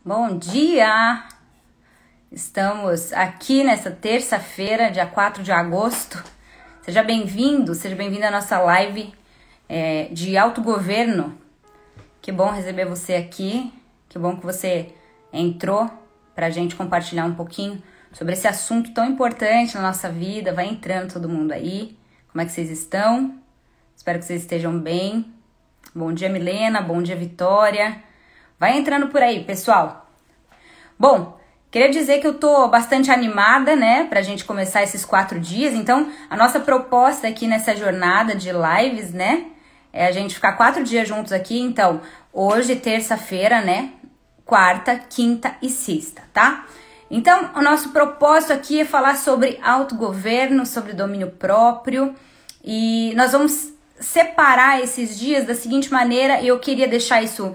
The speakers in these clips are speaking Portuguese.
Bom dia! Estamos aqui nessa terça-feira, dia 4 de agosto. Seja bem-vindo, seja bem-vinda à nossa live de autogoverno. Que bom receber você aqui, que bom que você entrou para a gente compartilhar um pouquinho sobre esse assunto tão importante na nossa vida. Vai entrando todo mundo aí. Como é que vocês estão? Espero que vocês estejam bem. Bom dia, Milena. Bom dia, Vitória. Vai entrando por aí, pessoal. Bom, queria dizer que eu tô bastante animada, né, pra gente começar esses 4 dias. Então, a nossa proposta aqui nessa jornada de lives, né, é a gente ficar 4 dias juntos aqui. Então, hoje, terça-feira, né, quarta, quinta e sexta, tá? Então, o nosso propósito aqui é falar sobre autogoverno, sobre domínio próprio. E nós vamos separar esses dias da seguinte maneira, e eu queria deixar isso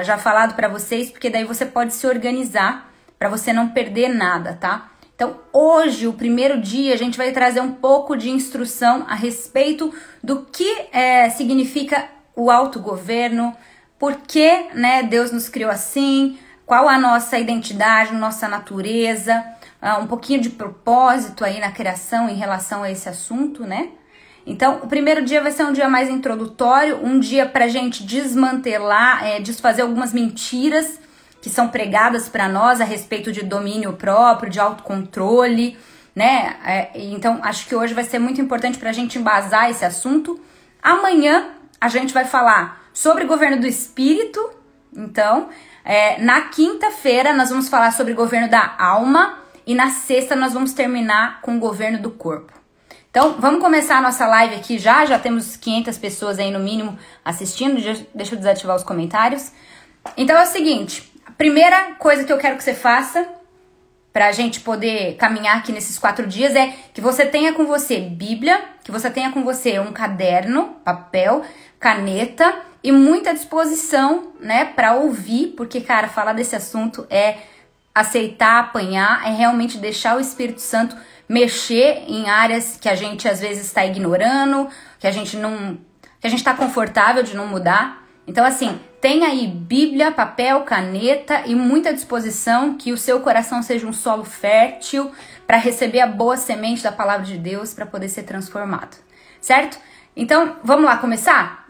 já falado para vocês, porque daí você pode se organizar para você não perder nada, tá? Então, hoje, o primeiro dia, a gente vai trazer um pouco de instrução a respeito do que significa o autogoverno, por que, né, Deus nos criou assim, qual a nossa identidade, nossa natureza, um pouquinho de propósito aí na criação em relação a esse assunto, né? Então, o primeiro dia vai ser um dia mais introdutório, um dia pra gente desmantelar, desfazer algumas mentiras que são pregadas para nós a respeito de domínio próprio, de autocontrole, né? Então, acho que hoje vai ser muito importante pra gente embasar esse assunto. Amanhã, a gente vai falar sobre governo do espírito. Então, na quinta-feira, nós vamos falar sobre governo da alma e na sexta nós vamos terminar com o governo do corpo. Então, vamos começar a nossa live aqui já temos 500 pessoas aí no mínimo assistindo, deixa eu desativar os comentários. Então é o seguinte, a primeira coisa que eu quero que você faça pra gente poder caminhar aqui nesses 4 dias é que você tenha com você Bíblia, que você tenha com você um caderno, papel, caneta e muita disposição, né, pra ouvir, porque, cara, falar desse assunto é aceitar, apanhar, é realmente deixar o Espírito Santo mexer em áreas que a gente às vezes está ignorando, que a gente está confortável de não mudar. Então, assim, tem aí Bíblia, papel, caneta e muita disposição, que o seu coração seja um solo fértil para receber a boa semente da palavra de Deus para poder ser transformado, certo? Então, vamos lá começar?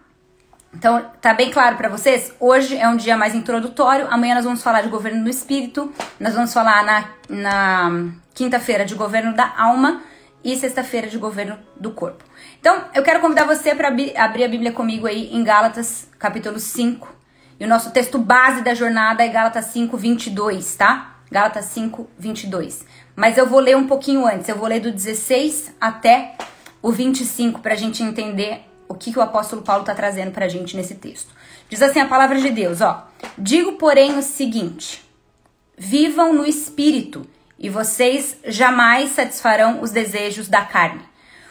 Então, tá bem claro para vocês? Hoje é um dia mais introdutório, amanhã nós vamos falar de governo do espírito, nós vamos falar na quinta-feira de governo da alma e sexta-feira de governo do corpo. Então, eu quero convidar você para abrir a Bíblia comigo aí em Gálatas, capítulo 5. E o nosso texto base da jornada é Gálatas 5, 22, tá? Gálatas 5, 22. Mas eu vou ler um pouquinho antes, eu vou ler do 16 até o 25 para a gente entender o que o apóstolo Paulo está trazendo para a gente nesse texto. Diz assim a palavra de Deus, ó. Digo, porém, o seguinte: vivam no espírito, e vocês jamais satisfarão os desejos da carne.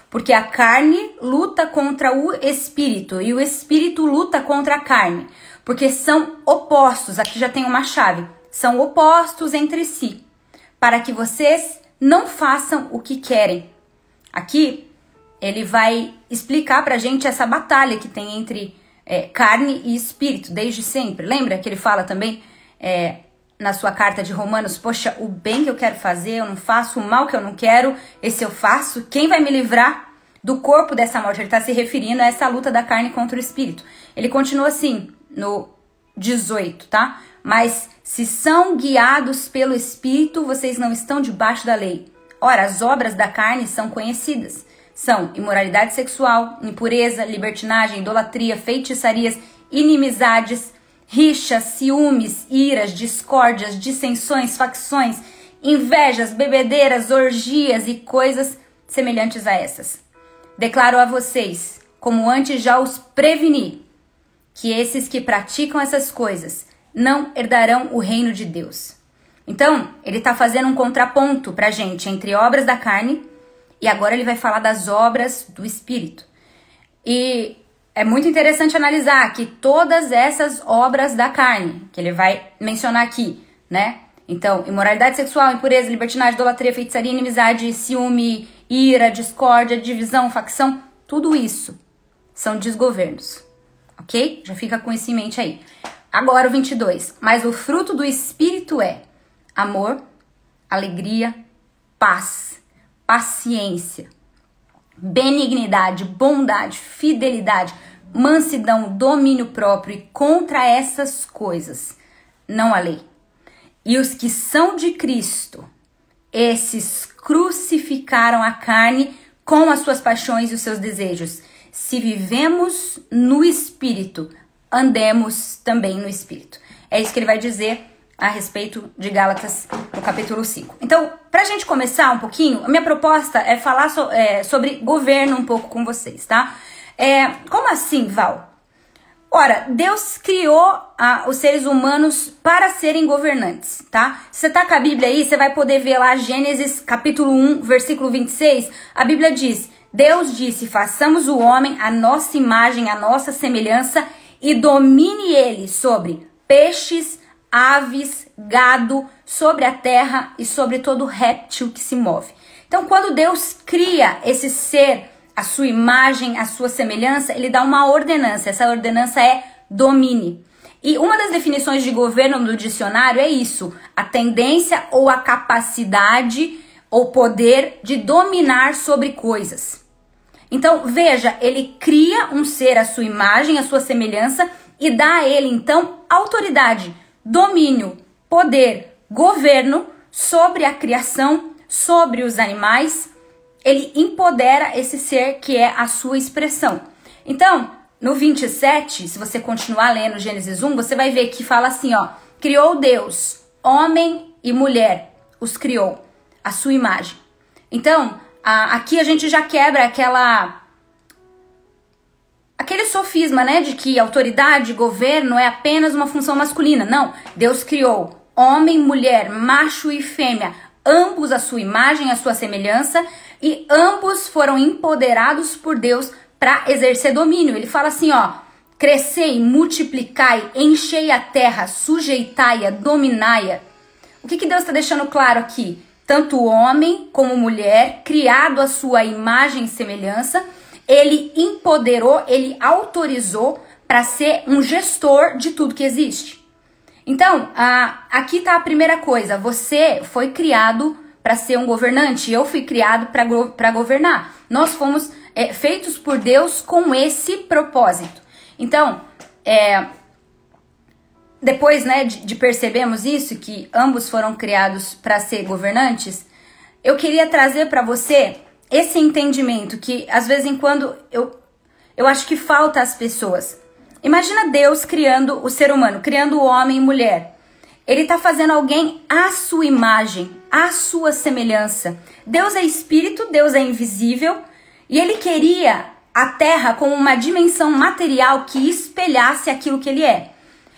Porque a carne luta contra o espírito, e o espírito luta contra a carne. Porque são opostos, aqui já tem uma chave, são opostos entre si, para que vocês não façam o que querem. Aqui, ele vai explicar pra gente essa batalha que tem entre carne e espírito, desde sempre. Lembra que ele fala também na sua carta de Romanos, poxa, o bem que eu quero fazer, eu não faço, o mal que eu não quero, esse eu faço. Quem vai me livrar do corpo dessa morte? Ele está se referindo a essa luta da carne contra o espírito. Ele continua assim, no 18, tá? Mas se são guiados pelo espírito, vocês não estão debaixo da lei. Ora, as obras da carne são conhecidas. São imoralidade sexual, impureza, libertinagem, idolatria, feitiçarias, inimizades, rixas, ciúmes, iras, discórdias, dissensões, facções, invejas, bebedeiras, orgias e coisas semelhantes a essas. Declaro a vocês, como antes já os preveni, que esses que praticam essas coisas não herdarão o reino de Deus. Então, ele está fazendo um contraponto pra gente entre obras da carne e agora ele vai falar das obras do espírito. E é muito interessante analisar que todas essas obras da carne, que ele vai mencionar aqui, né? Então, imoralidade sexual, impureza, libertinagem, idolatria, feitiçaria, inimizade, ciúme, ira, discórdia, divisão, facção, tudo isso são desgovernos, ok? Já fica com isso em mente aí. Agora o 22. Mas o fruto do Espírito é amor, alegria, paz, paciência, benignidade, bondade, fidelidade, mansidão, domínio próprio, e contra essas coisas não há lei. E os que são de Cristo, esses crucificaram a carne com as suas paixões e os seus desejos. Se vivemos no Espírito, andemos também no Espírito. É isso que ele vai dizer a respeito de Gálatas, no capítulo 5. Então, pra gente começar um pouquinho, a minha proposta é falar sobre governo um pouco com vocês, tá? Como assim, Val? Ora, Deus criou os seres humanos para serem governantes, tá? Se você tá com a Bíblia aí, você vai poder ver lá Gênesis capítulo 1, versículo 26. A Bíblia diz: Deus disse, façamos o homem à nossa imagem, à nossa semelhança, e domine ele sobre peixes, aves, gado, sobre a terra e sobre todo réptil que se move. Então, quando Deus cria esse ser, a sua imagem, a sua semelhança, ele dá uma ordenança. Essa ordenança é domine. E uma das definições de governo no dicionário é isso: a tendência ou a capacidade ou poder de dominar sobre coisas. Então, veja, ele cria um ser à sua imagem, à sua semelhança, e dá a ele, então, autoridade, domínio, poder, governo sobre a criação, sobre os animais. Ele empodera esse ser que é a sua expressão. Então, no 27, se você continuar lendo Gênesis 1, você vai ver que fala assim, ó: criou Deus, homem e mulher, os criou, a sua imagem. Então, aqui a gente já quebra aquele sofisma, né, de que autoridade, governo é apenas uma função masculina. Não, Deus criou homem, mulher, macho e fêmea, ambos a sua imagem, a sua semelhança, e ambos foram empoderados por Deus para exercer domínio. Ele fala assim, ó: crescei, multiplicai, enchei a terra, sujeitai-a, dominai-a. O que Deus está deixando claro aqui? Tanto homem como mulher, criado à sua imagem e semelhança, ele empoderou, ele autorizou para ser um gestor de tudo que existe. Então, aqui está a primeira coisa: você foi criado para ser um governante, eu fui criado para governar. Nós fomos feitos por Deus com esse propósito. Então, depois, né, de percebermos isso, que ambos foram criados para ser governantes, eu queria trazer para você esse entendimento que, às vezes em quando, eu acho que falta às pessoas. Imagina Deus criando o ser humano, criando o homem e mulher. Ele está fazendo alguém à sua imagem, à sua semelhança. Deus é espírito, Deus é invisível, e ele queria a terra como uma dimensão material que espelhasse aquilo que ele é.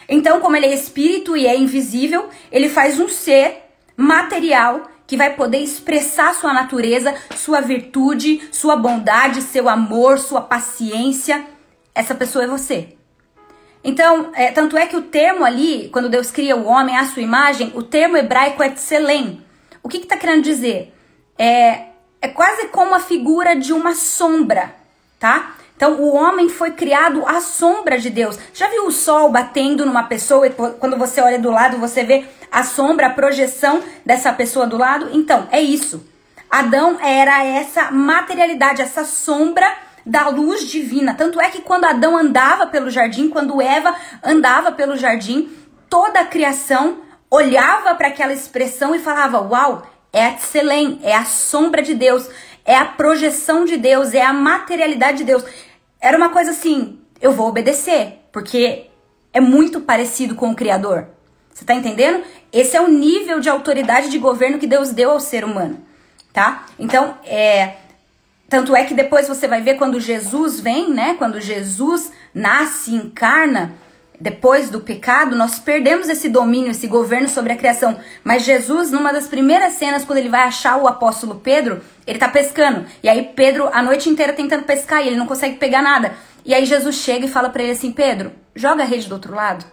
Então, como ele é espírito e é invisível, ele faz um ser material que vai poder expressar sua natureza, sua virtude, sua bondade, seu amor, sua paciência. Essa pessoa é você. Então, tanto é que o termo ali, quando Deus cria o homem à sua imagem, o termo hebraico é tselem. O que está querendo dizer? É quase como a figura de uma sombra, tá? Então, o homem foi criado à sombra de Deus. Já viu o sol batendo numa pessoa e quando você olha do lado, você vê a sombra, a projeção dessa pessoa do lado? Então, é isso. Adão era essa materialidade, essa sombra da luz divina. Tanto é que quando Adão andava pelo jardim, quando Eva andava pelo jardim, toda a criação olhava para aquela expressão e falava: uau, é a tselem, é a sombra de Deus, é a projeção de Deus, é a materialidade de Deus. Era uma coisa assim: eu vou obedecer, porque é muito parecido com o Criador. Você tá entendendo? Esse é o nível de autoridade de governo que Deus deu ao ser humano, tá? Então, tanto é que depois você vai ver quando Jesus vem, né? Quando Jesus nasce, encarna, depois do pecado, nós perdemos esse domínio, esse governo sobre a criação. Mas Jesus, numa das primeiras cenas, quando ele vai achar o apóstolo Pedro, ele tá pescando. E aí Pedro, a noite inteira tentando pescar, e ele não consegue pegar nada. E aí Jesus chega e fala pra ele assim: Pedro, joga a rede do outro lado.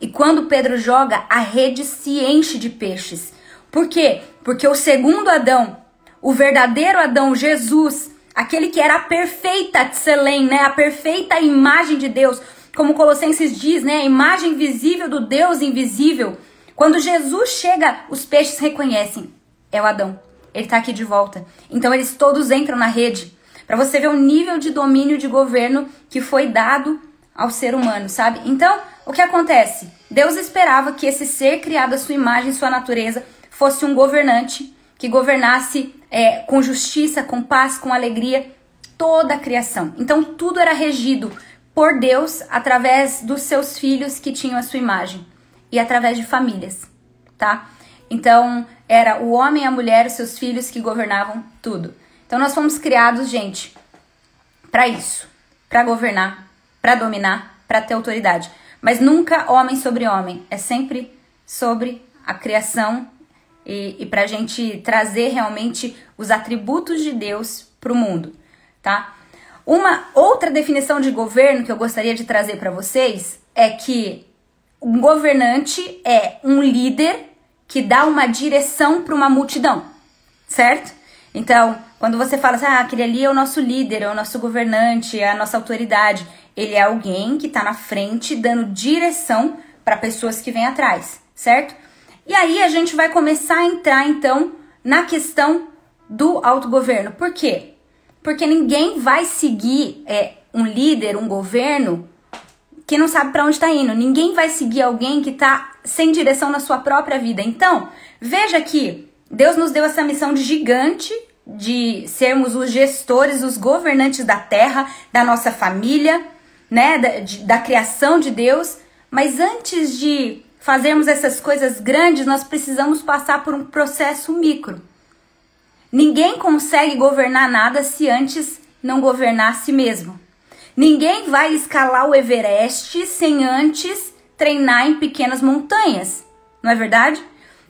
E quando Pedro joga, a rede se enche de peixes. Por quê? Porque o segundo Adão, o verdadeiro Adão, Jesus, aquele que era a perfeita tselem, né? A perfeita imagem de Deus, como Colossenses diz, né, a imagem visível do Deus invisível. Quando Jesus chega, os peixes reconhecem, é o Adão, ele tá aqui de volta. Então eles todos entram na rede, para você ver o nível de domínio de governo que foi dado ao ser humano, sabe? Então, o que acontece? Deus esperava que esse ser criado à sua imagem, sua natureza, fosse um governante, que governasse com justiça, com paz, com alegria, toda a criação. Então, tudo era regido por Deus através dos seus filhos que tinham a sua imagem e através de famílias, tá? Então, era o homem, a mulher, os seus filhos que governavam tudo. Então, nós fomos criados, gente, para isso, para governar, para dominar, para ter autoridade. Mas nunca homem sobre homem, é sempre sobre a criação e pra gente trazer realmente os atributos de Deus pro mundo, tá? Uma outra definição de governo que eu gostaria de trazer para vocês é que um governante é um líder que dá uma direção para uma multidão, certo? Então, quando você fala assim, aquele ali é o nosso líder, é o nosso governante, é a nossa autoridade, ele é alguém que está na frente dando direção para pessoas que vêm atrás, certo? E aí a gente vai começar a entrar, então, na questão do autogoverno. Por quê? Porque ninguém vai seguir um líder, um governo, que não sabe para onde está indo. Ninguém vai seguir alguém que está sem direção na sua própria vida. Então, veja que Deus nos deu essa missão de gigante, de sermos os gestores, os governantes da terra, da nossa família, né, da criação de Deus. Mas antes de fazermos essas coisas grandes, nós precisamos passar por um processo micro. Ninguém consegue governar nada se antes não governar a si mesmo. Ninguém vai escalar o Everest sem antes treinar em pequenas montanhas, não é verdade?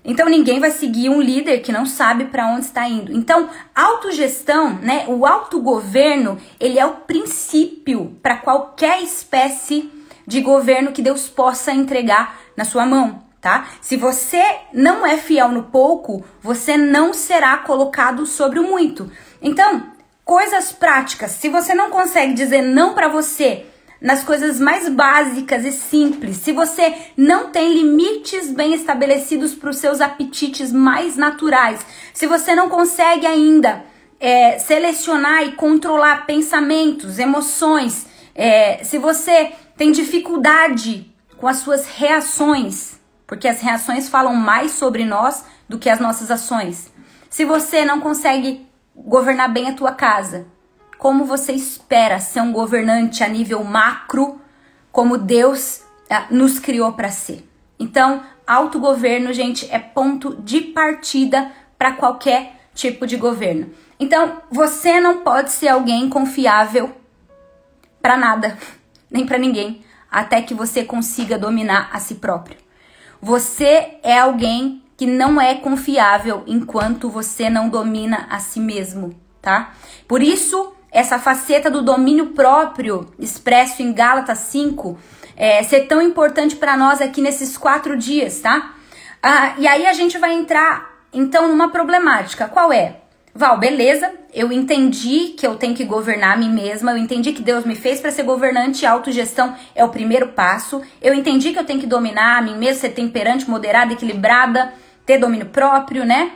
Então ninguém vai seguir um líder que não sabe para onde está indo. Então, autogestão, né, o autogoverno, ele é o princípio para qualquer espécie de governo que Deus possa entregar na sua mão, tá? Se você não é fiel no pouco, você não será colocado sobre o muito. Então, coisas práticas, se você não consegue dizer não para você nas coisas mais básicas e simples, se você não tem limites bem estabelecidos para os seus apetites mais naturais, se você não consegue ainda selecionar e controlar pensamentos, emoções, se você tem dificuldade com as suas reações, porque as reações falam mais sobre nós do que as nossas ações. Se você não consegue governar bem a tua casa, como você espera ser um governante a nível macro, como Deus nos criou para ser? Então, autogoverno, gente, é ponto de partida para qualquer tipo de governo. Então, você não pode ser alguém confiável para nada, nem para ninguém, até que você consiga dominar a si próprio. Você é alguém que não é confiável enquanto você não domina a si mesmo, tá? Por isso, essa faceta do domínio próprio, expresso em Gálatas 5, ser tão importante para nós aqui nesses 4 dias, tá? E aí a gente vai entrar, então, numa problemática. Qual é? Val, beleza, eu entendi que eu tenho que governar a mim mesma, eu entendi que Deus me fez para ser governante, a autogestão é o primeiro passo, eu entendi que eu tenho que dominar a mim mesma, ser temperante, moderada, equilibrada, ter domínio próprio, né?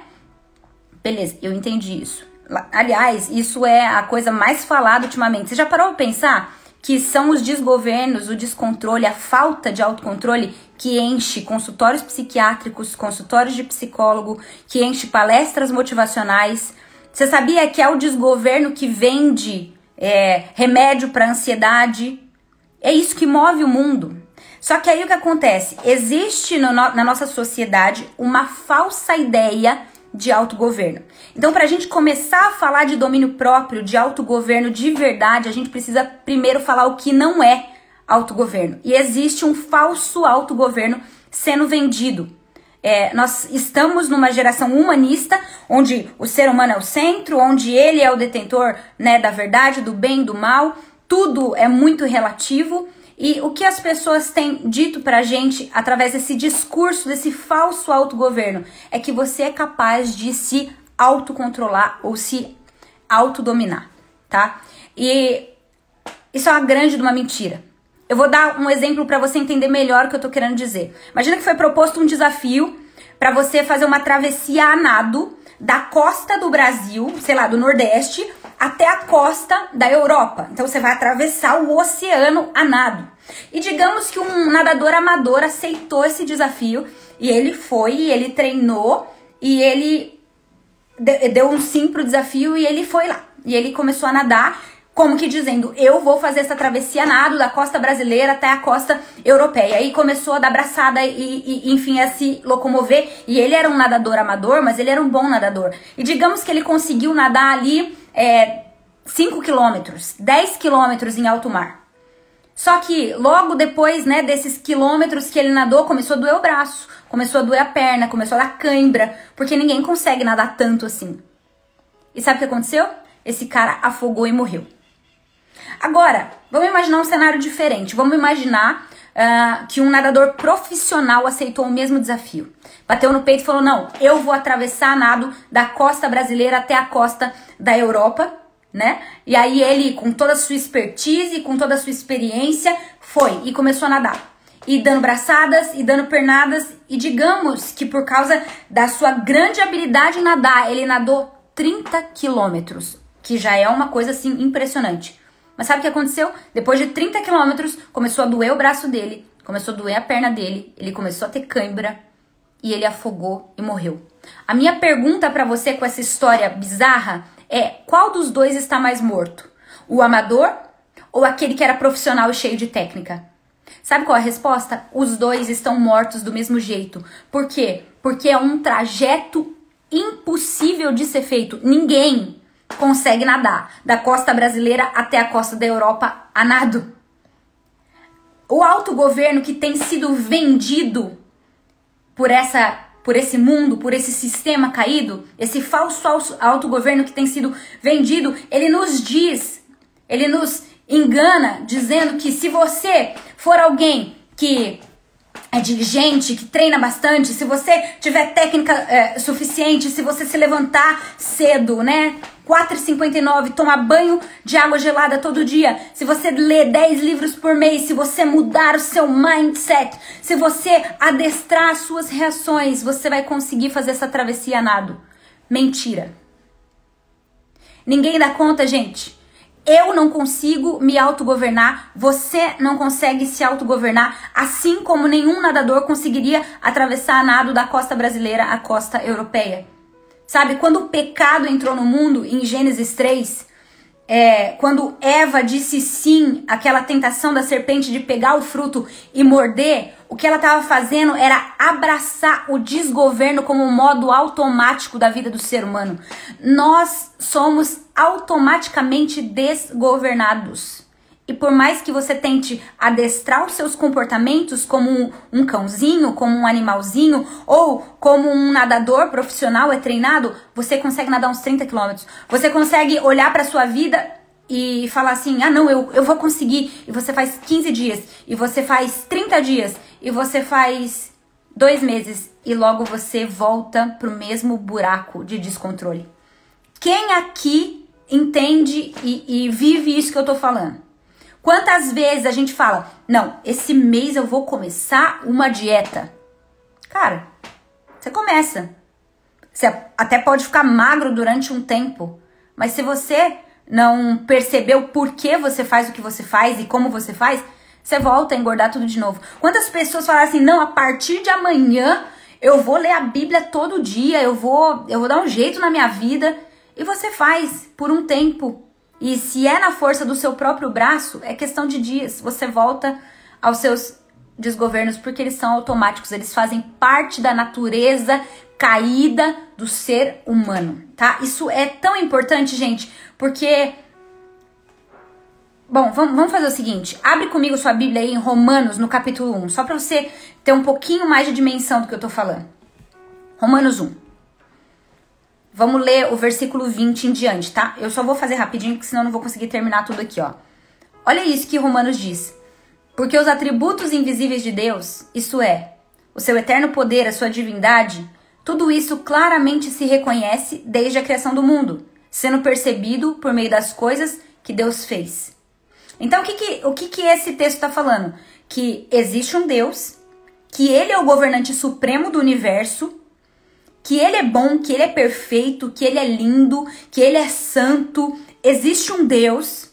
Beleza, eu entendi isso. Aliás, isso é a coisa mais falada ultimamente. Você já parou para pensar que são os desgovernos, o descontrole, a falta de autocontrole que enche consultórios psiquiátricos, consultórios de psicólogo, que enche palestras motivacionais? Você sabia que é o desgoverno que vende remédio para ansiedade? É isso que move o mundo. Só que aí o que acontece? Existe na nossa sociedade uma falsa ideia de autogoverno. Então, para a gente começar a falar de domínio próprio, de autogoverno de verdade, a gente precisa primeiro falar o que não é autogoverno. E existe um falso autogoverno sendo vendido. Nós estamos numa geração humanista, onde o ser humano é o centro, onde ele é o detentor, né, da verdade, do bem, do mal. Tudo é muito relativo. E o que as pessoas têm dito pra gente através desse discurso, desse falso autogoverno, é que você é capaz de se autocontrolar ou se autodominar, tá? E isso é uma grande de uma mentira. Eu vou dar um exemplo para você entender melhor o que eu tô querendo dizer. Imagina que foi proposto um desafio para você fazer uma travessia a nado da costa do Brasil, sei lá, do Nordeste, até a costa da Europa. Então você vai atravessar o oceano a nado. E digamos que um nadador amador aceitou esse desafio e ele foi, e ele treinou e ele deu um sim pro desafio e ele foi lá. E ele começou a nadar, como que dizendo, eu vou fazer essa travessia a nado da costa brasileira até a costa europeia. Aí começou a dar braçada e enfim, a se locomover. E ele era um nadador amador, mas ele era um bom nadador. E digamos que ele conseguiu nadar ali 5 quilômetros, 10 quilômetros em alto mar. Só que logo depois, né, desses quilômetros que ele nadou, começou a doer o braço, começou a doer a perna, começou a dar cãibra, porque ninguém consegue nadar tanto assim. E sabe o que aconteceu? Esse cara afogou e morreu. Agora, vamos imaginar um cenário diferente. Vamos imaginar que um nadador profissional aceitou o mesmo desafio. Bateu no peito e falou, não, eu vou atravessar a nado da costa brasileira até a costa da Europa, né? E aí ele, com toda a sua expertise, com toda a sua experiência, foi e começou a nadar. E dando braçadas, e dando pernadas, e digamos que por causa da sua grande habilidade em nadar, ele nadou 30 quilômetros, que já é uma coisa assim impressionante. Mas sabe o que aconteceu? Depois de 30 quilômetros, começou a doer o braço dele, começou a doer a perna dele, ele começou a ter cãibra e ele afogou e morreu. A minha pergunta pra você com essa história bizarra é, qual dos dois está mais morto? O amador ou aquele que era profissional e cheio de técnica? Sabe qual é a resposta? Os dois estão mortos do mesmo jeito. Por quê? Porque é um trajeto impossível de ser feito. Ninguém consegue nadar da costa brasileira até a costa da Europa a nado. O autogoverno que tem sido vendido por esse mundo, por esse sistema caído, esse falso autogoverno que tem sido vendido, ele nos diz, ele nos engana, dizendo que se você for alguém que é diligente, que treina bastante, se você tiver técnica suficiente, se você se levantar cedo, né? 4h59, tomar banho de água gelada todo dia, se você ler 10 livros por mês, se você mudar o seu mindset, se você adestrar as suas reações, você vai conseguir fazer essa travessia a nado. Mentira. Ninguém dá conta, gente. Eu não consigo me autogovernar, você não consegue se autogovernar, assim como nenhum nadador conseguiria atravessar a nado da costa brasileira à costa europeia. Sabe, quando o pecado entrou no mundo, em Gênesis 3, quando Eva disse sim àquela tentação da serpente de pegar o fruto e morder, o que ela estava fazendo era abraçar o desgoverno como um modo automático da vida do ser humano. Nós somos automaticamente desgovernados. E por mais que você tente adestrar os seus comportamentos como um cãozinho, como um animalzinho, ou como um nadador profissional treinado, você consegue nadar uns 30 quilômetros. Você consegue olhar para sua vida e falar assim, ah não, eu vou conseguir. E você faz 15 dias, e você faz 30 dias, e você faz 2 meses, e logo você volta pro mesmo buraco de descontrole. Quem aqui entende e vive isso que eu tô falando? Quantas vezes a gente fala, não, esse mês eu vou começar uma dieta. Cara, você começa. Você até pode ficar magro durante um tempo, mas se você não percebeu por que você faz o que você faz e como você faz, você volta a engordar tudo de novo. Quantas pessoas falam assim, não, a partir de amanhã eu vou ler a Bíblia todo dia, eu vou dar um jeito na minha vida. E você faz por um tempo. E se é na força do seu próprio braço, é questão de dias. Você volta aos seus desgovernos porque eles são automáticos. Eles fazem parte da natureza caída do ser humano, tá? Isso é tão importante, gente, porque... Bom, vamos fazer o seguinte. Abre comigo sua Bíblia aí em Romanos, no capítulo 1. Só pra você ter um pouquinho mais de dimensão do que eu tô falando. Romanos 1. Vamos ler o versículo 20 em diante, tá? Eu só vou fazer rapidinho, porque senão eu não vou conseguir terminar tudo aqui, ó. Olha isso que Romanos diz. Porque os atributos invisíveis de Deus, isso é, o seu eterno poder, a sua divindade, tudo isso claramente se reconhece desde a criação do mundo, sendo percebido por meio das coisas que Deus fez. Então, o que esse texto está falando? Que existe um Deus, que ele é o governante supremo do universo, que ele é bom, que ele é perfeito, que ele é lindo, que ele é santo. Existe um Deus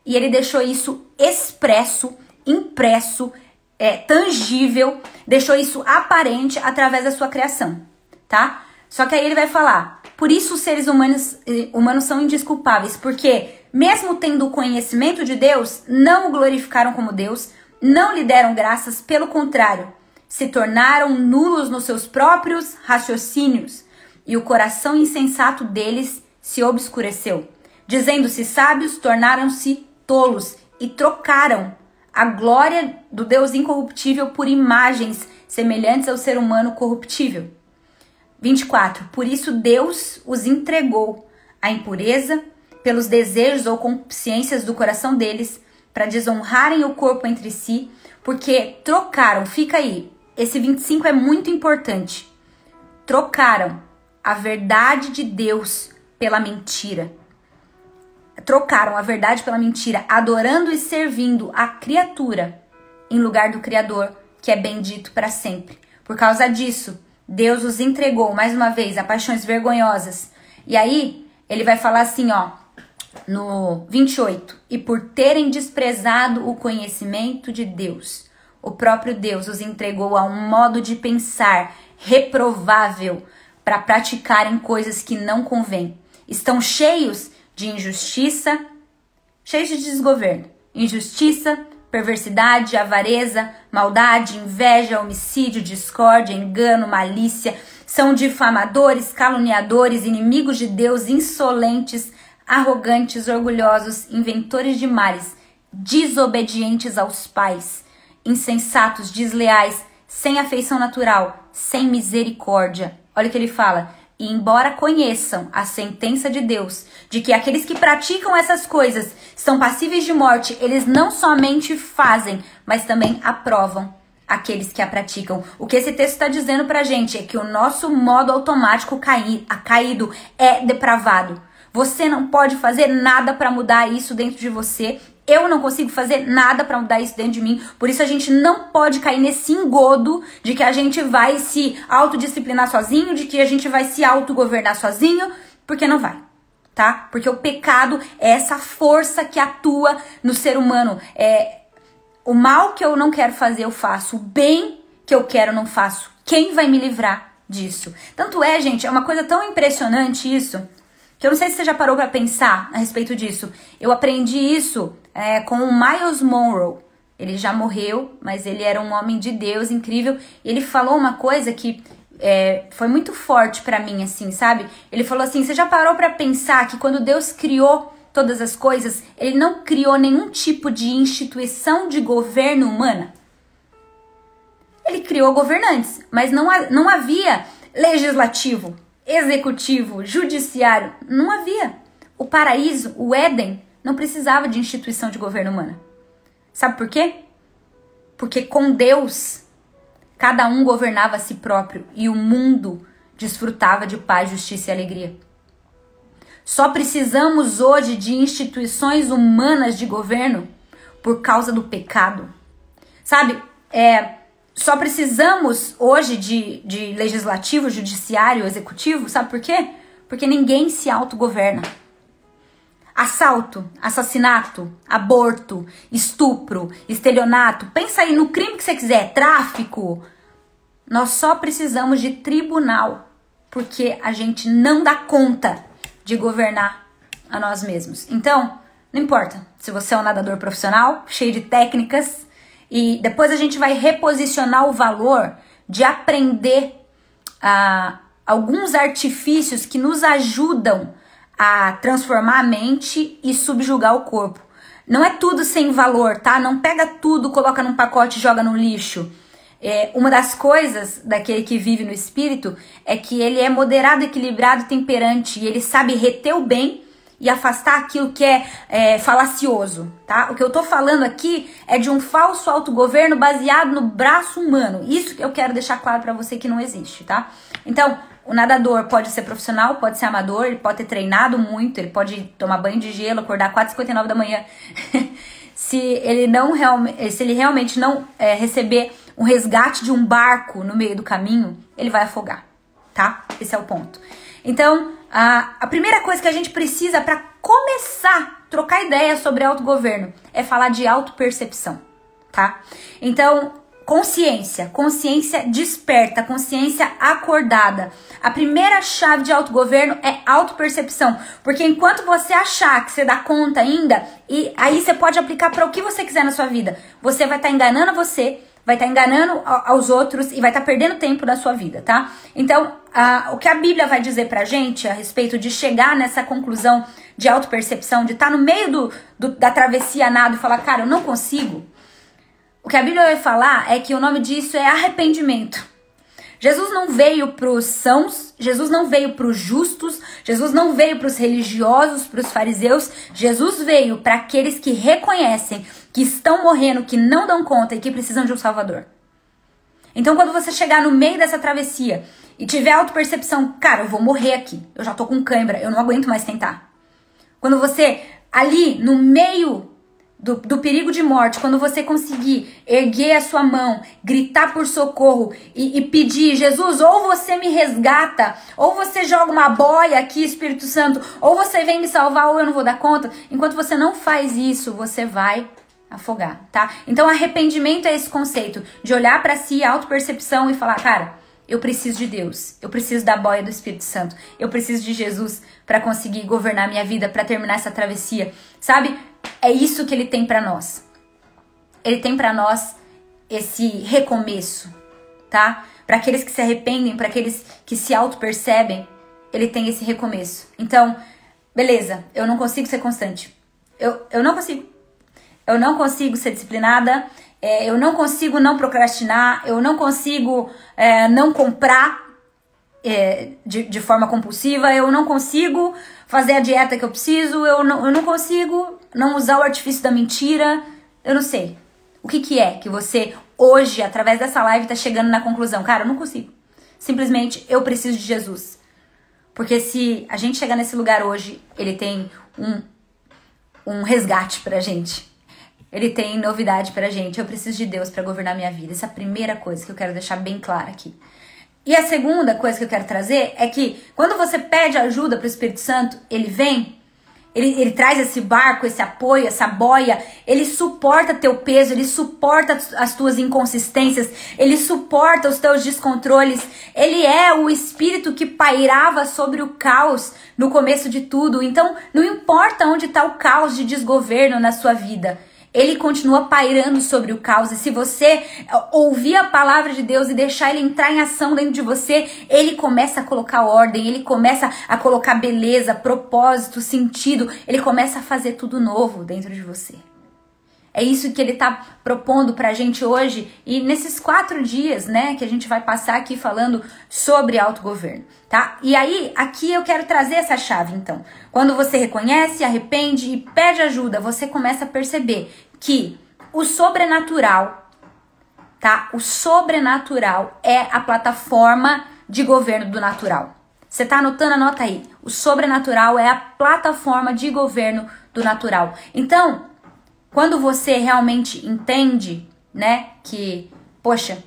e ele deixou isso expresso, impresso, tangível, deixou isso aparente através da sua criação, tá? Só que aí ele vai falar, por isso os seres humanos são indesculpáveis, porque mesmo tendo o conhecimento de Deus, não o glorificaram como Deus, não lhe deram graças, pelo contrário, se tornaram nulos nos seus próprios raciocínios, e o coração insensato deles se obscureceu. Dizendo-se sábios, tornaram-se tolos e trocaram a glória do Deus incorruptível por imagens semelhantes ao ser humano corruptível. 24. Por isso Deus os entregou à impureza pelos desejos ou consciências do coração deles, para desonrarem o corpo entre si, porque trocaram, fica aí, esse 25 é muito importante, trocaram a verdade de Deus pela mentira. Trocaram a verdade pela mentira, adorando e servindo a criatura em lugar do Criador, que é bendito para sempre. Por causa disso, Deus os entregou, mais uma vez, a paixões vergonhosas. E aí, ele vai falar assim, ó, no 28. E por terem desprezado o conhecimento de Deus, o próprio Deus os entregou a um modo de pensar reprovável para praticarem coisas que não convêm. Estão cheios de injustiça, cheios de desgoverno, injustiça, perversidade, avareza, maldade, inveja, homicídio, discórdia, engano, malícia. São difamadores, caluniadores, inimigos de Deus, insolentes, arrogantes, orgulhosos, inventores de males, desobedientes aos pais, insensatos, desleais, sem afeição natural, sem misericórdia. Olha o que ele fala. E embora conheçam a sentença de Deus, de que aqueles que praticam essas coisas são passíveis de morte, eles não somente fazem, mas também aprovam aqueles que a praticam. O que esse texto está dizendo pra gente é que o nosso modo automático caído é depravado. Você não pode fazer nada para mudar isso dentro de você. Eu não consigo fazer nada para mudar isso dentro de mim. Por isso a gente não pode cair nesse engodo de que a gente vai se autodisciplinar sozinho, de que a gente vai se autogovernar sozinho, porque não vai, tá? Porque o pecado é essa força que atua no ser humano. O mal que eu não quero fazer, eu faço. O bem que eu quero, eu não faço. Quem vai me livrar disso? Tanto é, gente, é uma coisa tão impressionante isso, que eu não sei se você já parou para pensar a respeito disso. Eu aprendi isso com o Myles Munroe. Ele já morreu, mas ele era um homem de Deus incrível. E ele falou uma coisa que foi muito forte para mim, assim, sabe? Ele falou assim, você já parou para pensar que quando Deus criou todas as coisas, ele não criou nenhum tipo de instituição de governo humana? Ele criou governantes, mas não havia legislativo, executivo, judiciário, não havia. O paraíso, o Éden, não precisava de instituição de governo humana. Sabe por quê? Porque com Deus, cada um governava a si próprio e o mundo desfrutava de paz, justiça e alegria. Só precisamos hoje de instituições humanas de governo por causa do pecado. Sabe, só precisamos hoje de legislativo, judiciário, executivo. Sabe por quê? Porque ninguém se autogoverna. Assalto, assassinato, aborto, estupro, estelionato. Pensa aí no crime que você quiser, tráfico. Nós só precisamos de tribunal, porque a gente não dá conta de governar a nós mesmos. Então, não importa se você é um nadador profissional, cheio de técnicas, e depois a gente vai reposicionar o valor de aprender alguns artifícios que nos ajudam a transformar a mente e subjugar o corpo. Não é tudo sem valor, tá? Não pega tudo, coloca num pacote e joga no lixo. Uma das coisas daquele que vive no espírito é que ele é moderado, equilibrado, temperante, e ele sabe reter o bem e afastar aquilo que é falacioso, tá? O que eu tô falando aqui é de um falso autogoverno baseado no braço humano. Isso que eu quero deixar claro pra você que não existe, tá? Então, o nadador pode ser profissional, pode ser amador, ele pode ter treinado muito, ele pode tomar banho de gelo, acordar 4h59 da manhã. se ele realmente não receber um resgate de um barco no meio do caminho, ele vai afogar, tá? Esse é o ponto. Então, a primeira coisa que a gente precisa para começar a trocar ideia sobre autogoverno é falar de autopercepção, tá? Então, consciência desperta, consciência acordada. A primeira chave de autogoverno é autopercepção, porque enquanto você achar que você dá conta ainda, e aí você pode aplicar para o que você quiser na sua vida, você vai estar enganando você, vai estar enganando aos outros e vai estar perdendo tempo da sua vida, tá? Então, o que a Bíblia vai dizer pra gente a respeito de chegar nessa conclusão de autopercepção, de estar no meio da travessia nado e falar, cara, eu não consigo. O que a Bíblia vai falar é que o nome disso é arrependimento. Jesus não veio para os sãos, Jesus não veio para os justos, Jesus não veio para os religiosos, para os fariseus. Jesus veio para aqueles que reconhecem que estão morrendo, que não dão conta e que precisam de um Salvador. Então, quando você chegar no meio dessa travessia e tiver autopercepção, cara, eu vou morrer aqui, eu já tô com cãibra, eu não aguento mais tentar. Quando você, ali no meio do perigo de morte, quando você conseguir erguer a sua mão, gritar por socorro e pedir, Jesus, ou você me resgata, ou você joga uma boia aqui, Espírito Santo, ou você vem me salvar, ou eu não vou dar conta. Enquanto você não faz isso, você vai afogar, tá? Então, arrependimento é esse conceito de olhar pra si, autopercepção e falar, cara, eu preciso de Deus, eu preciso da boia do Espírito Santo, eu preciso de Jesus pra conseguir governar minha vida, pra terminar essa travessia, sabe? É isso que ele tem pra nós. Ele tem pra nós esse recomeço, tá? Pra aqueles que se arrependem, pra aqueles que se auto-percebem, ele tem esse recomeço. Então, beleza, eu não consigo ser constante. Eu não consigo. Eu não consigo ser disciplinada, eu não consigo não procrastinar, eu não consigo não comprar de forma compulsiva, eu não consigo fazer a dieta que eu preciso, eu não consigo não usar o artifício da mentira, eu não sei. O que é que você hoje, através dessa live, tá chegando na conclusão? Cara, eu não consigo. Simplesmente, eu preciso de Jesus. Porque se a gente chegar nesse lugar hoje, ele tem um resgate pra gente. Ele tem novidade pra gente. Eu preciso de Deus pra governar minha vida. Essa é a primeira coisa que eu quero deixar bem clara aqui. E a segunda coisa que eu quero trazer é que quando você pede ajuda pro Espírito Santo, ele vem, ele traz esse barco, esse apoio, essa boia, ele suporta teu peso, ele suporta as tuas inconsistências, ele suporta os teus descontroles. Ele é o Espírito que pairava sobre o caos no começo de tudo. Então, não importa onde está o caos de desgoverno na sua vida, ele continua pairando sobre o caos. E se você ouvir a palavra de Deus e deixar ele entrar em ação dentro de você, ele começa a colocar ordem, ele começa a colocar beleza, propósito, sentido, ele começa a fazer tudo novo dentro de você. É isso que ele tá propondo pra gente hoje e nesses 4 dias, né, que a gente vai passar aqui falando sobre autogoverno, tá? E aí, aqui eu quero trazer essa chave, então. Quando você reconhece, arrepende e pede ajuda, você começa a perceber que o sobrenatural, tá? O sobrenatural é a plataforma de governo do natural. Você tá anotando? Anota aí. O sobrenatural é a plataforma de governo do natural. Então, quando você realmente entende, né, que, poxa,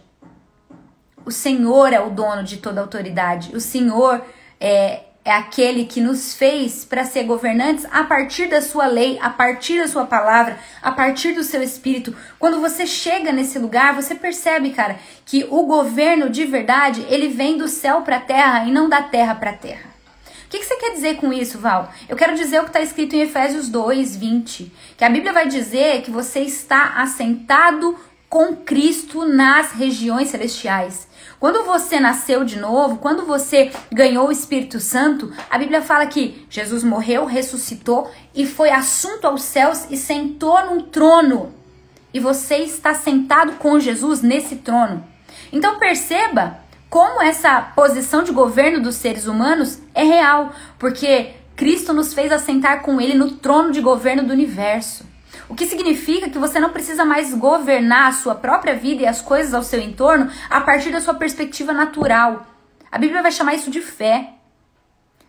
o Senhor é o dono de toda a autoridade, o Senhor é aquele que nos fez para ser governantes a partir da sua lei, a partir da sua palavra, a partir do seu espírito. Quando você chega nesse lugar, você percebe, cara, que o governo de verdade, ele vem do céu para a terra e não da terra para a terra. O que você quer dizer com isso, Val? Eu quero dizer o que está escrito em Efésios 2:20, que a Bíblia vai dizer que você está assentado com Cristo nas regiões celestiais. Quando você nasceu de novo, quando você ganhou o Espírito Santo, a Bíblia fala que Jesus morreu, ressuscitou e foi assunto aos céus e sentou num trono. E você está sentado com Jesus nesse trono. Então perceba como essa posição de governo dos seres humanos é real, porque Cristo nos fez assentar com ele no trono de governo do universo. O que significa que você não precisa mais governar a sua própria vida e as coisas ao seu entorno a partir da sua perspectiva natural. A Bíblia vai chamar isso de fé.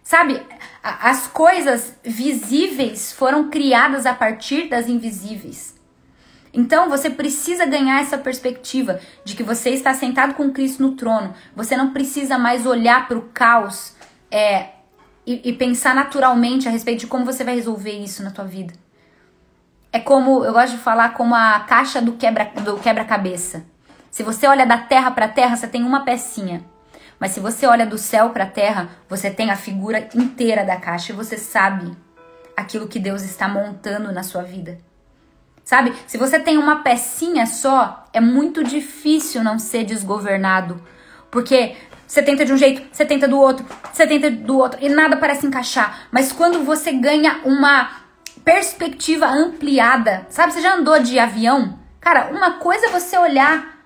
Sabe, as coisas visíveis foram criadas a partir das invisíveis. Então você precisa ganhar essa perspectiva de que você está sentado com Cristo no trono. Você não precisa mais olhar para o caos e pensar naturalmente a respeito de como você vai resolver isso na tua vida. É como, eu gosto de falar, como a caixa do quebra-cabeça. Se você olha da terra para a terra, você tem uma pecinha. Mas se você olha do céu para a terra, você tem a figura inteira da caixa e você sabe aquilo que Deus está montando na sua vida. Sabe? Se você tem uma pecinha só, é muito difícil não ser desgovernado. Porque você tenta de um jeito, você tenta do outro e nada parece encaixar. Mas quando você ganha uma perspectiva ampliada, sabe? Você já andou de avião? Cara, uma coisa é você olhar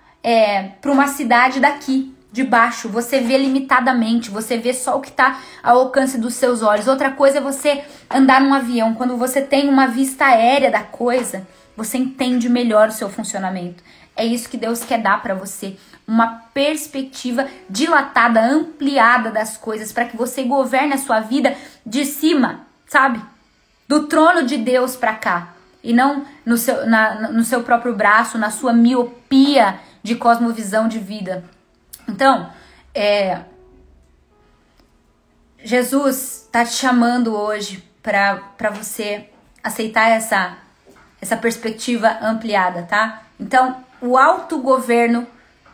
para uma cidade daqui, de baixo. Você vê limitadamente, você vê só o que está ao alcance dos seus olhos. Outra coisa é você andar num avião. Quando você tem uma vista aérea da coisa, você entende melhor o seu funcionamento. É isso que Deus quer dar para você. Uma perspectiva dilatada, ampliada das coisas, para que você governe a sua vida de cima, sabe? Do trono de Deus para cá. E não no seu próprio braço, na sua miopia de cosmovisão de vida. Então, Jesus está te chamando hoje para você aceitar essa perspectiva ampliada, tá? Então, o autogoverno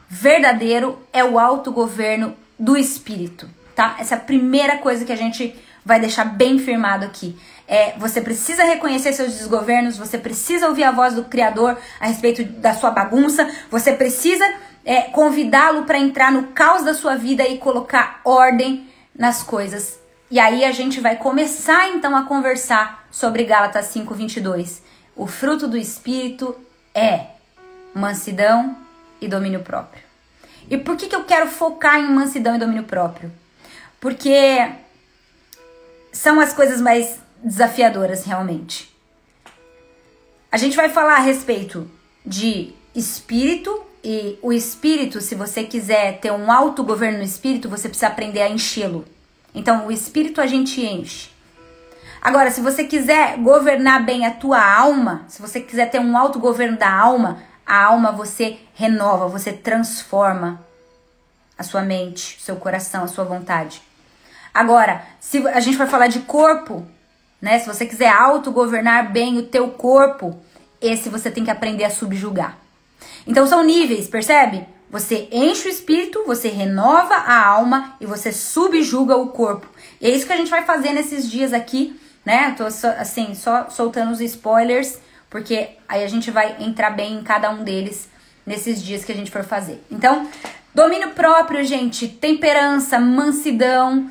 verdadeiro é o autogoverno do Espírito, tá? Essa é a primeira coisa que a gente vai deixar bem firmado aqui. Você precisa reconhecer seus desgovernos, você precisa ouvir a voz do Criador a respeito da sua bagunça, você precisa convidá-lo para entrar no caos da sua vida e colocar ordem nas coisas. E aí a gente vai começar então a conversar sobre Gálatas 5:22. O fruto do Espírito é mansidão e domínio próprio. E por que eu quero focar em mansidão e domínio próprio? Porque são as coisas mais desafiadoras realmente. A gente vai falar a respeito de espírito, e o espírito, se você quiser ter um autogoverno no espírito, você precisa aprender a enchê-lo. Então, o espírito a gente enche. Agora, se você quiser governar bem a tua alma, se você quiser ter um autogoverno da alma, a alma você renova, você transforma a sua mente, o seu coração, a sua vontade. Agora, se a gente vai falar de corpo, né? Se você quiser autogovernar bem o teu corpo, esse você tem que aprender a subjugar. Então são níveis, percebe? Você enche o espírito, você renova a alma e você subjuga o corpo. E é isso que a gente vai fazer nesses dias aqui, né? Tô só soltando os spoilers, porque aí a gente vai entrar bem em cada um deles nesses dias que a gente for fazer. Então, domínio próprio, gente, temperança, mansidão,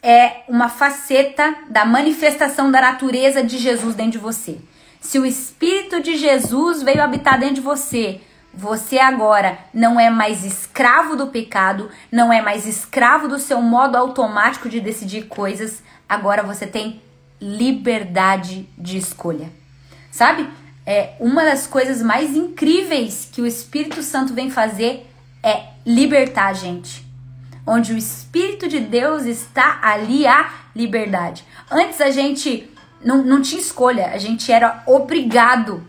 é uma faceta da manifestação da natureza de Jesus dentro de você. Se o Espírito de Jesus veio habitar dentro de você, você agora não é mais escravo do pecado, não é mais escravo do seu modo automático de decidir coisas, agora você tem liberdade de escolha. Sabe? Uma das coisas mais incríveis que o Espírito Santo vem fazer é libertar a gente. Onde o Espírito de Deus está, ali há liberdade. Antes a gente não tinha escolha, a gente era obrigado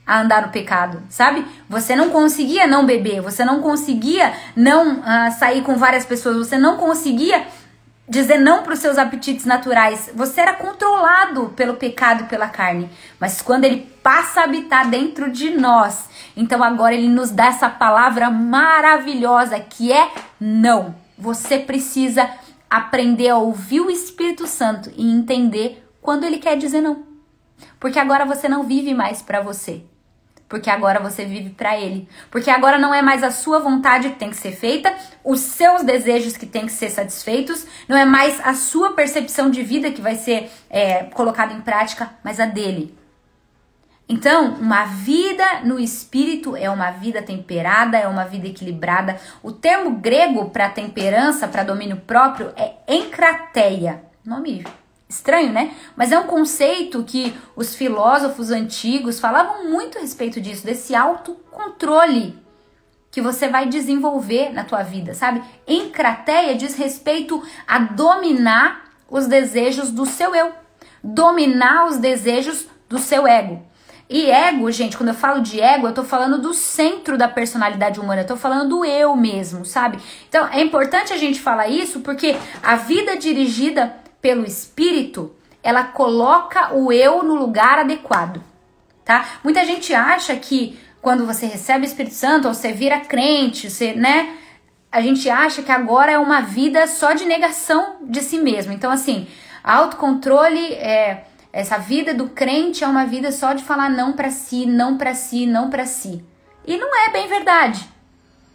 a andar no pecado, sabe? Você não conseguia não beber, você não conseguia não sair com várias pessoas, você não conseguia dizer não para os seus apetites naturais. Você era controlado pelo pecado e pela carne. Mas quando ele passa a habitar dentro de nós, então agora ele nos dá essa palavra maravilhosa que é não. Você precisa aprender a ouvir o Espírito Santo e entender quando ele quer dizer não. Porque agora você não vive mais para você. Porque agora você vive para ele. Porque agora não é mais a sua vontade que tem que ser feita, os seus desejos que tem que ser satisfeitos, não é mais a sua percepção de vida que vai ser colocada em prática, mas a dele. Então, uma vida no Espírito é uma vida temperada, é uma vida equilibrada. O termo grego para temperança, para domínio próprio, é enkrateia. Nome estranho, né? Mas é um conceito que os filósofos antigos falavam muito a respeito disso, desse autocontrole que você vai desenvolver na tua vida, sabe? Encrateia diz respeito a dominar os desejos do seu eu, dominar os desejos do seu ego. E ego, gente, quando eu falo de ego, eu tô falando do centro da personalidade humana, eu tô falando do eu mesmo, sabe? Então, é importante a gente falar isso porque a vida dirigida pelo Espírito, ela coloca o eu no lugar adequado, tá? Muita gente acha que quando você recebe o Espírito Santo, ou você vira crente, você, né? A gente acha que agora é uma vida só de negação de si mesmo. Então, assim, autocontrole, essa vida do crente é uma vida só de falar não pra si, não pra si, não pra si. E não é bem verdade,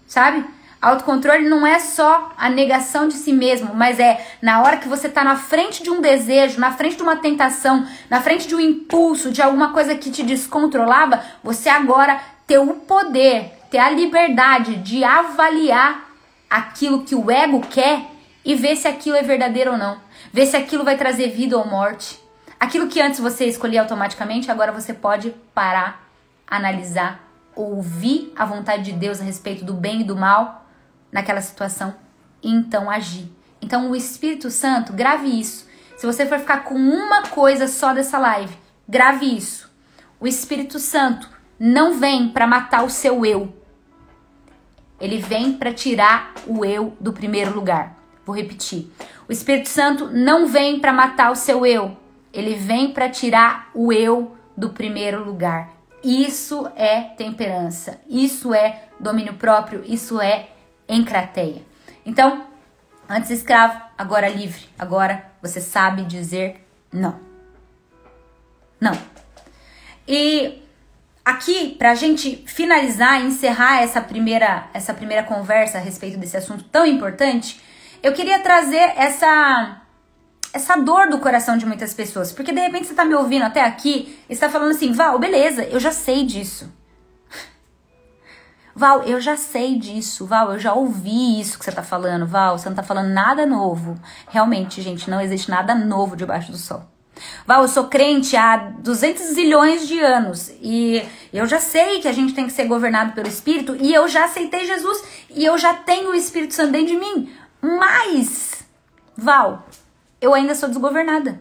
sabe? Autocontrole não é só a negação de si mesmo, mas é na hora que você tá na frente de um desejo, na frente de uma tentação, na frente de um impulso, de alguma coisa que te descontrolava, você agora ter o poder, ter a liberdade de avaliar aquilo que o ego quer e ver se aquilo é verdadeiro ou não. Ver se aquilo vai trazer vida ou morte. Aquilo que antes você escolhia automaticamente, agora você pode parar, analisar, ouvir a vontade de Deus a respeito do bem e do mal naquela situação e então agir. Então o Espírito Santo, grave isso. Se você for ficar com uma coisa só dessa live, grave isso. O Espírito Santo não vem para matar o seu eu. Ele vem para tirar o eu do primeiro lugar. Vou repetir. O Espírito Santo não vem para matar o seu eu. Ele vem para tirar o eu do primeiro lugar. Isso é temperança. Isso é domínio próprio. Isso é encrateia. Então, antes escravo, agora livre. Agora você sabe dizer não. Não. E aqui, pra gente finalizar e encerrar essa primeira conversa a respeito desse assunto tão importante, eu queria trazer essa dor do coração de muitas pessoas. Porque de repente você tá me ouvindo até aqui e está falando assim, Val, beleza, eu já sei disso. Val, eu já sei disso. Val, eu já ouvi isso que você tá falando. Val, você não tá falando nada novo. Realmente, gente, não existe nada novo debaixo do sol. Val, eu sou crente há 200 zilhões de anos e eu já sei que a gente tem que ser governado pelo Espírito e eu já aceitei Jesus e eu já tenho o Espírito Santo dentro de mim, mas, Val, eu ainda sou desgovernada.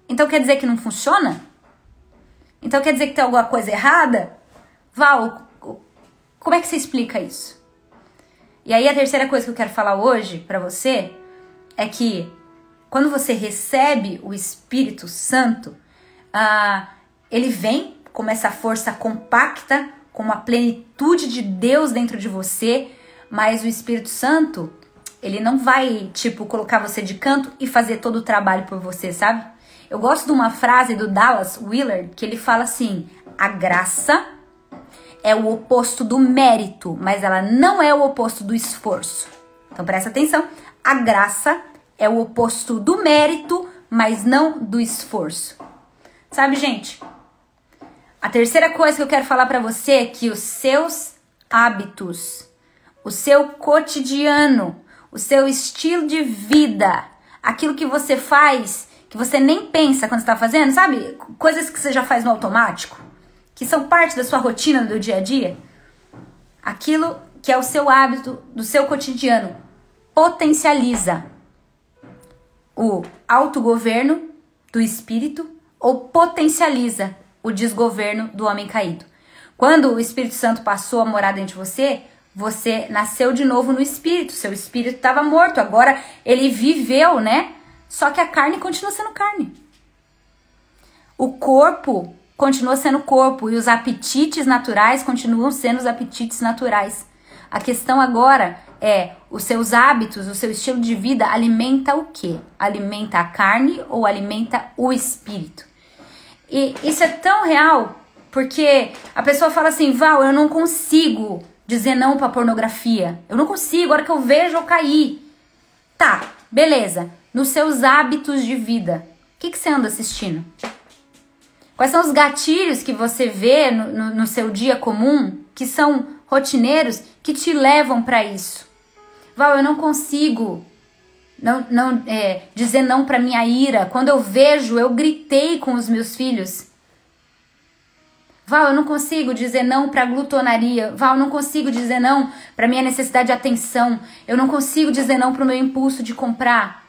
Então quer dizer que não funciona? Então quer dizer que tem alguma coisa errada? Val, como é que você explica isso? E aí a terceira coisa que eu quero falar hoje pra você é que quando você recebe o Espírito Santo, ele vem com essa força compacta, com uma plenitude de Deus dentro de você, mas o Espírito Santo, ele não vai, colocar você de canto e fazer todo o trabalho por você, sabe? Eu gosto de uma frase do Dallas Willard, que ele fala assim, a graça é o oposto do mérito, mas ela não é o oposto do esforço. Então presta atenção, a graça é o oposto do mérito, mas não do esforço. Sabe, gente? A terceira coisa que eu quero falar pra você é que os seus hábitos, o seu cotidiano, o seu estilo de vida, aquilo que você faz, que você nem pensa quando você tá fazendo, sabe? Coisas que você já faz no automático, que são parte da sua rotina do dia a dia. Aquilo que é o seu hábito, do seu cotidiano, potencializa o autogoverno do espírito ou potencializa o desgoverno do homem caído. Quando o Espírito Santo passou a morar dentro de você, você nasceu de novo no espírito. Seu espírito estava morto, agora ele viveu, né? Só que a carne continua sendo carne. O corpo continua sendo corpo e os apetites naturais continuam sendo os apetites naturais. A questão agora é, os seus hábitos, o seu estilo de vida alimenta o quê? Alimenta a carne ou alimenta o espírito? E isso é tão real, porque a pessoa fala assim, Val, eu não consigo dizer não pra pornografia. Eu não consigo, a hora que eu vejo eu caí. Tá, beleza. Nos seus hábitos de vida, o que você anda assistindo? Quais são os gatilhos que você vê no seu dia comum, que são rotineiros, que te levam para isso? Val, eu não consigo dizer não para minha ira. Quando eu vejo, eu gritei com os meus filhos. Val, eu não consigo dizer não para glutonaria. Val, eu não consigo dizer não para minha necessidade de atenção. Eu não consigo dizer não para o meu impulso de comprar.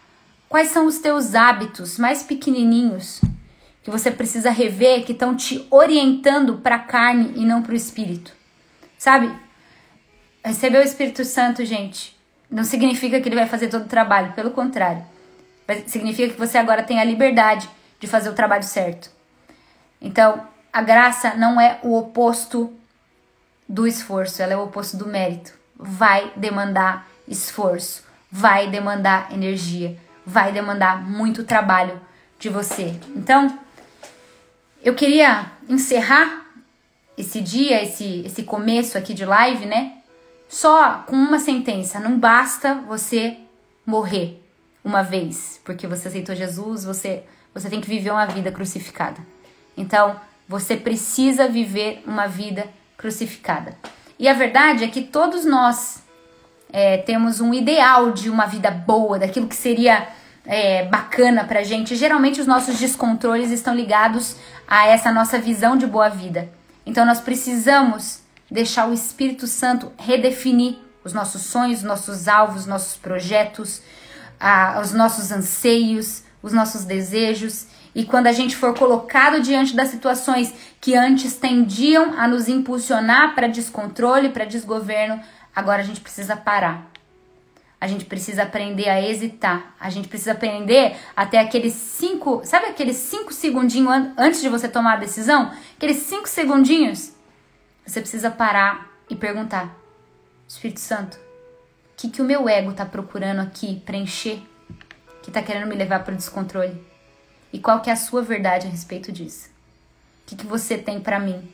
Quais são os teus hábitos mais pequenininhos que você precisa rever, que estão te orientando para a carne e não para o espírito. Sabe? Receber o Espírito Santo, gente, não significa que ele vai fazer todo o trabalho. Pelo contrário. Significa que você agora tem a liberdade de fazer o trabalho certo. Então, a graça não é o oposto do esforço, ela é o oposto do mérito. Vai demandar esforço, vai demandar energia, vai demandar muito trabalho de você. Então, eu queria encerrar esse dia, esse começo aqui de live, né? Só com uma sentença. Não basta você morrer uma vez, porque você aceitou Jesus, você tem que viver uma vida crucificada. Então, você precisa viver uma vida crucificada. E a verdade é que todos nós temos um ideal de uma vida boa, daquilo que seria bacana pra gente. Geralmente os nossos descontroles estão ligados a essa nossa visão de boa vida. Então nós precisamos deixar o Espírito Santo redefinir os nossos sonhos, os nossos alvos, os nossos projetos, os nossos anseios, os nossos desejos. E quando a gente for colocado diante das situações que antes tendiam a nos impulsionar para descontrole, para desgoverno, agora a gente precisa parar. A gente precisa aprender a hesitar. A gente precisa aprender até aqueles 5... Sabe aqueles 5 segundinhos antes de você tomar a decisão? Aqueles 5 segundinhos. Você precisa parar e perguntar: Espírito Santo, o que o meu ego está procurando aqui preencher? Que está querendo me levar para o descontrole? E qual que é a sua verdade a respeito disso? O que você tem para mim?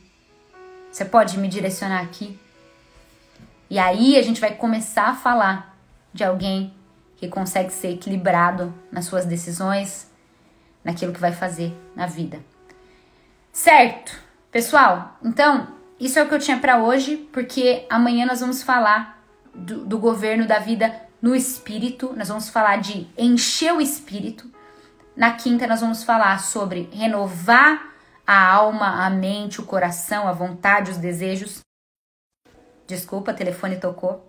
Você pode me direcionar aqui? E aí a gente vai começar a falar de alguém que consegue ser equilibrado nas suas decisões, naquilo que vai fazer na vida. Certo, pessoal? Então, isso é o que eu tinha para hoje, porque amanhã nós vamos falar do governo da vida no espírito. Nós vamos falar de encher o espírito. Na quinta nós vamos falar sobre renovar a alma, a mente, o coração, a vontade, os desejos. Desculpa, o telefone tocou.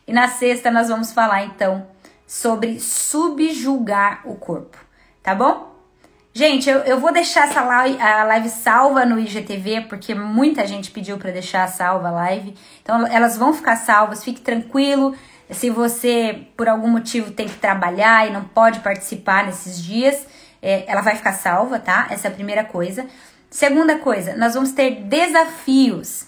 E na sexta nós vamos falar então sobre subjugar o corpo, tá bom? Gente, eu vou deixar a live salva no IGTV, porque muita gente pediu para deixar salva a live. Então elas vão ficar salvas, fique tranquilo. Se você, por algum motivo, tem que trabalhar e não pode participar nesses dias, ela vai ficar salva, tá? Essa é a primeira coisa. Segunda coisa, nós vamos ter desafios,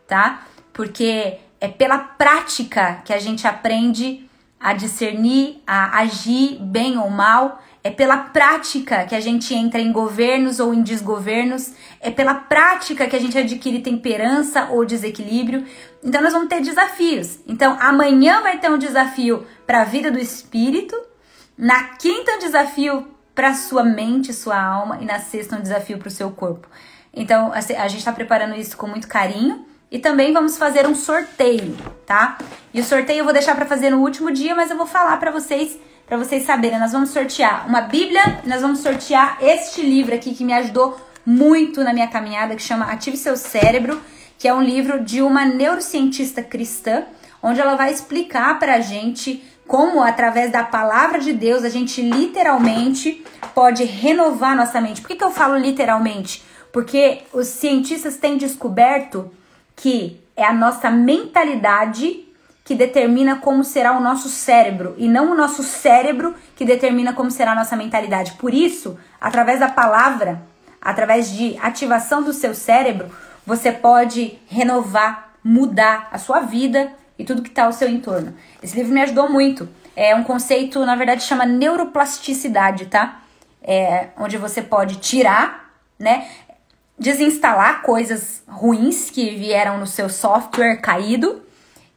tá? Porque é pela prática que a gente aprende a discernir, a agir bem ou mal. É pela prática que a gente entra em governos ou em desgovernos. É pela prática que a gente adquire temperança ou desequilíbrio. Então nós vamos ter desafios. Então amanhã vai ter um desafio para a vida do espírito. Na quinta um desafio para a sua mente, sua alma. E na sexta um desafio para o seu corpo. Então a gente está preparando isso com muito carinho. E também vamos fazer um sorteio, tá? E o sorteio eu vou deixar para fazer no último dia, mas eu vou falar para vocês saberem. Nós vamos sortear uma Bíblia, nós vamos sortear este livro aqui que me ajudou muito na minha caminhada, que chama Ative Seu Cérebro, que é um livro de uma neurocientista cristã, onde ela vai explicar pra gente como, através da palavra de Deus, a gente literalmente pode renovar nossa mente. Por que eu falo literalmente? Porque os cientistas têm descoberto que é a nossa mentalidade que determina como será o nosso cérebro, e não o nosso cérebro que determina como será a nossa mentalidade. Por isso, através da palavra, através de ativação do seu cérebro, você pode renovar, mudar a sua vida e tudo que está ao seu entorno. Esse livro me ajudou muito. É um conceito, na verdade, chama neuroplasticidade, tá? Onde você pode tirar, né? Desinstalar coisas ruins que vieram no seu software caído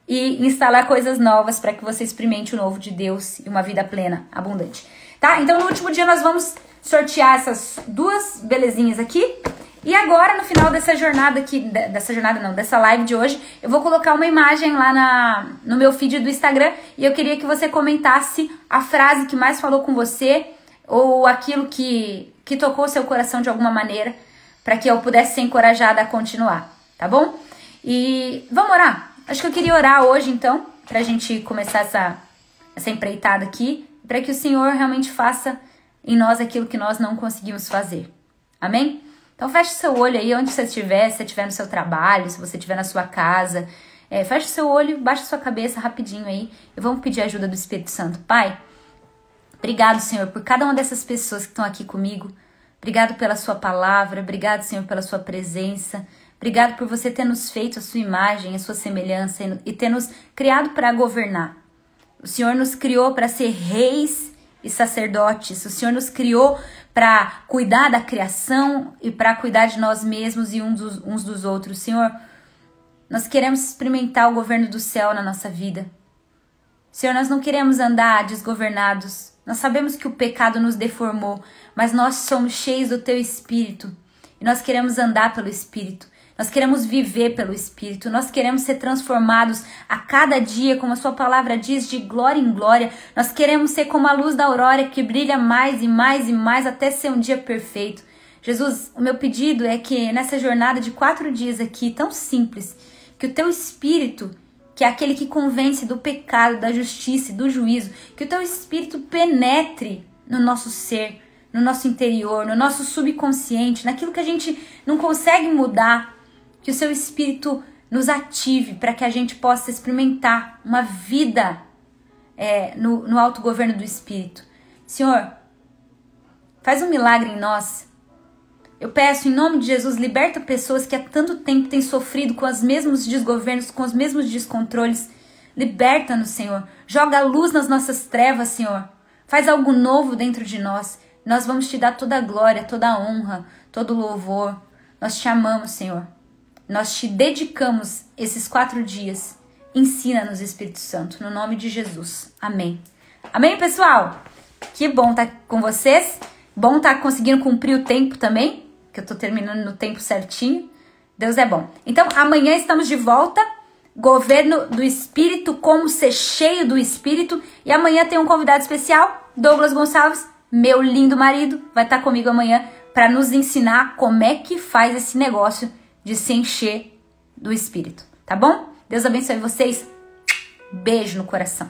e instalar coisas novas para que você experimente o novo de Deus e uma vida plena, abundante. Tá? Então no último dia nós vamos sortear essas duas belezinhas aqui. E agora, no final dessa jornada aqui, dessa live de hoje, eu vou colocar uma imagem lá no meu feed do Instagram e eu queria que você comentasse a frase que mais falou com você ou aquilo que tocou seu coração de alguma maneira, para que eu pudesse ser encorajada a continuar, tá bom? E vamos orar? Acho que eu queria orar hoje, então, pra gente começar essa empreitada aqui, para que o Senhor realmente faça em nós aquilo que nós não conseguimos fazer. Amém? Então feche seu olho aí onde você estiver, se você estiver no seu trabalho, se você estiver na sua casa. Feche seu olho, baixe sua cabeça rapidinho aí e vamos pedir a ajuda do Espírito Santo. Pai, obrigado, Senhor, por cada uma dessas pessoas que estão aqui comigo. Obrigado pela sua palavra, obrigado, Senhor, pela sua presença. Obrigado por você ter nos feito a sua imagem, a sua semelhança e ter nos criado para governar. O Senhor nos criou para ser reis e sacerdotes. O Senhor nos criou para cuidar da criação e para cuidar de nós mesmos e uns dos outros. Senhor, nós queremos experimentar o governo do céu na nossa vida. Senhor, nós não queremos andar desgovernados. Nós sabemos que o pecado nos deformou, mas nós somos cheios do Teu Espírito. E nós queremos andar pelo Espírito. Nós queremos viver pelo Espírito. Nós queremos ser transformados a cada dia, como a Sua palavra diz, de glória em glória. Nós queremos ser como a luz da aurora que brilha mais e mais e mais até ser um dia perfeito. Jesus, o meu pedido é que nessa jornada de 4 dias aqui, tão simples, que o Teu Espírito, que é aquele que convence do pecado, da justiça e do juízo, que o Teu Espírito penetre no nosso ser, no nosso interior, no nosso subconsciente, naquilo que a gente não consegue mudar, que o Seu Espírito nos ative para que a gente possa experimentar uma vida no autogoverno do Espírito. Senhor, faz um milagre em nós. Eu peço, em nome de Jesus, liberta pessoas que há tanto tempo têm sofrido com os mesmos desgovernos, com os mesmos descontroles. Liberta-nos, Senhor. Joga a luz nas nossas trevas, Senhor. Faz algo novo dentro de nós. Nós vamos Te dar toda a glória, toda a honra, todo o louvor. Nós Te amamos, Senhor. Nós Te dedicamos esses 4 dias. Ensina-nos, Espírito Santo, no nome de Jesus. Amém. Amém, pessoal? Que bom estar com vocês. Bom estar conseguindo cumprir o tempo também, que eu tô terminando no tempo certinho. Deus é bom. Então, amanhã estamos de volta. Governo do Espírito, como ser cheio do Espírito. E amanhã tem um convidado especial, Douglas Gonçalves, meu lindo marido, vai estar comigo amanhã para nos ensinar como é que faz esse negócio de se encher do Espírito. Tá bom? Deus abençoe vocês. Beijo no coração.